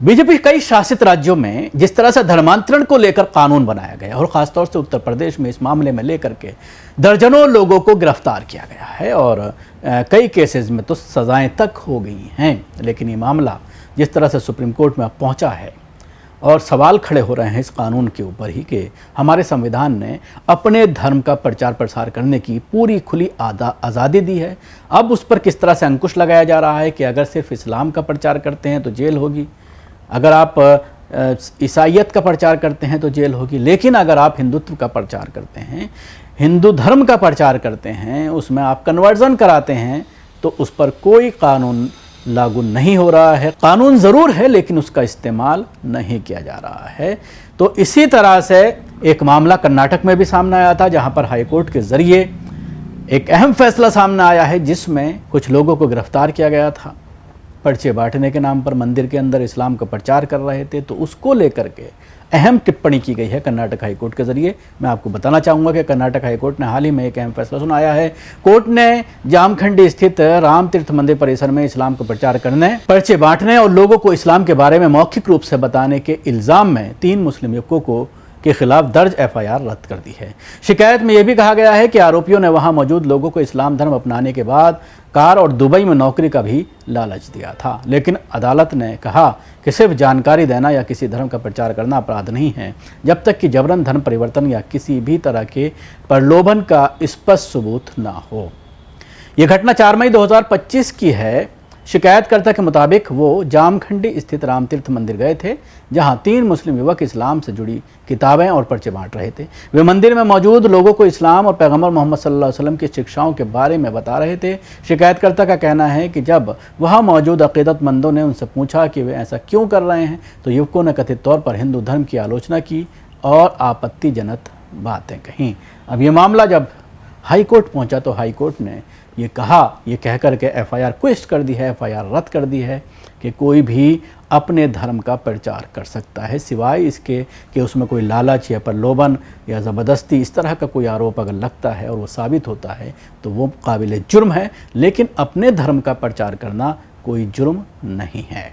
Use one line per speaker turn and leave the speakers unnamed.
BJP कई शासित राज्यों में जिस तरह से धर्मांतरण को लेकर कानून बनाया गया और खासतौर से उत्तर प्रदेश में इस मामले में लेकर के दर्जनों लोगों को गिरफ्तार किया गया है और कई केसेस में तो सजाएं तक हो गई हैं। लेकिन ये मामला जिस तरह से सुप्रीम कोर्ट में अब पहुंचा है और सवाल खड़े हो रहे हैं इस कानून के ऊपर ही कि हमारे संविधान ने अपने धर्म का प्रचार प्रसार करने की पूरी खुली आज़ादी दी है। अब उस पर किस तरह से अंकुश लगाया जा रहा है कि अगर सिर्फ इस्लाम का प्रचार करते हैं तो जेल होगी, अगर आप ईसाइयत का प्रचार करते हैं तो जेल होगी, लेकिन अगर आप हिंदुत्व का प्रचार करते हैं, हिंदू धर्म का प्रचार करते हैं, उसमें आप कन्वर्जन कराते हैं तो उस पर कोई कानून लागू नहीं हो रहा है। कानून ज़रूर है लेकिन उसका इस्तेमाल नहीं किया जा रहा है। तो इसी तरह से एक मामला कर्नाटक में भी सामने आया था, जहां पर हाईकोर्ट के ज़रिए एक अहम फैसला सामने आया है जिसमें कुछ लोगों को गिरफ्तार किया गया था। पर्चे बांटने के नाम पर मंदिर के अंदर इस्लाम का प्रचार कर रहे थे, तो उसको लेकर के अहम टिप्पणी की गई है कर्नाटक हाईकोर्ट के जरिए। मैं आपको बताना चाहूँगा कि कर्नाटक हाईकोर्ट ने हाल ही में एक अहम फैसला सुनाया है। कोर्ट ने जामखंडी स्थित राम तीर्थ मंदिर परिसर में इस्लाम का प्रचार करने, पर्चे बांटने और लोगों को इस्लाम के बारे में मौखिक रूप से बताने के इल्ज़ाम में 3 मुस्लिम युवकों के खिलाफ दर्ज एफआईआर रद्द कर दी है। शिकायत में यह भी कहा गया है कि आरोपियों ने वहां मौजूद लोगों को इस्लाम धर्म अपनाने के बाद कार और दुबई में नौकरी का भी लालच दिया था। लेकिन अदालत ने कहा कि सिर्फ जानकारी देना या किसी धर्म का प्रचार करना अपराध नहीं है जब तक कि जबरन धर्म परिवर्तन या किसी भी तरह के प्रलोभन का स्पष्ट सबूत ना हो। यह घटना 4 मई 2025 की है। शिकायतकर्ता के मुताबिक वो जामखंडी स्थित रामतीर्थ मंदिर गए थे, जहां 3 मुस्लिम युवक इस्लाम से जुड़ी किताबें और पर्चे बांट रहे थे। वे मंदिर में मौजूद लोगों को इस्लाम और पैगंबर मोहम्मद सल्लल्लाहु अलैहि वसल्लम की शिक्षाओं के बारे में बता रहे थे। शिकायतकर्ता का कहना है कि जब वहां मौजूद अकीदतमंदों ने उनसे पूछा कि वे ऐसा क्यों कर रहे हैं, तो युवकों ने कथित तौर पर हिंदू धर्म की आलोचना की और आपत्तिजनक बातें कहीं। अब ये मामला जब हाई कोर्ट पहुंचा तो हाई कोर्ट ने ये कह करके एफआईआर क्विस्ट कर दी है, एफआईआर रद्द कर दी है कि कोई भी अपने धर्म का प्रचार कर सकता है, सिवाय इसके कि उसमें कोई लालच या प्रलोभन या ज़बरदस्ती इस तरह का कोई आरोप अगर लगता है और वो साबित होता है तो वो काबिल जुर्म है। लेकिन अपने धर्म का प्रचार करना कोई जुर्म नहीं है।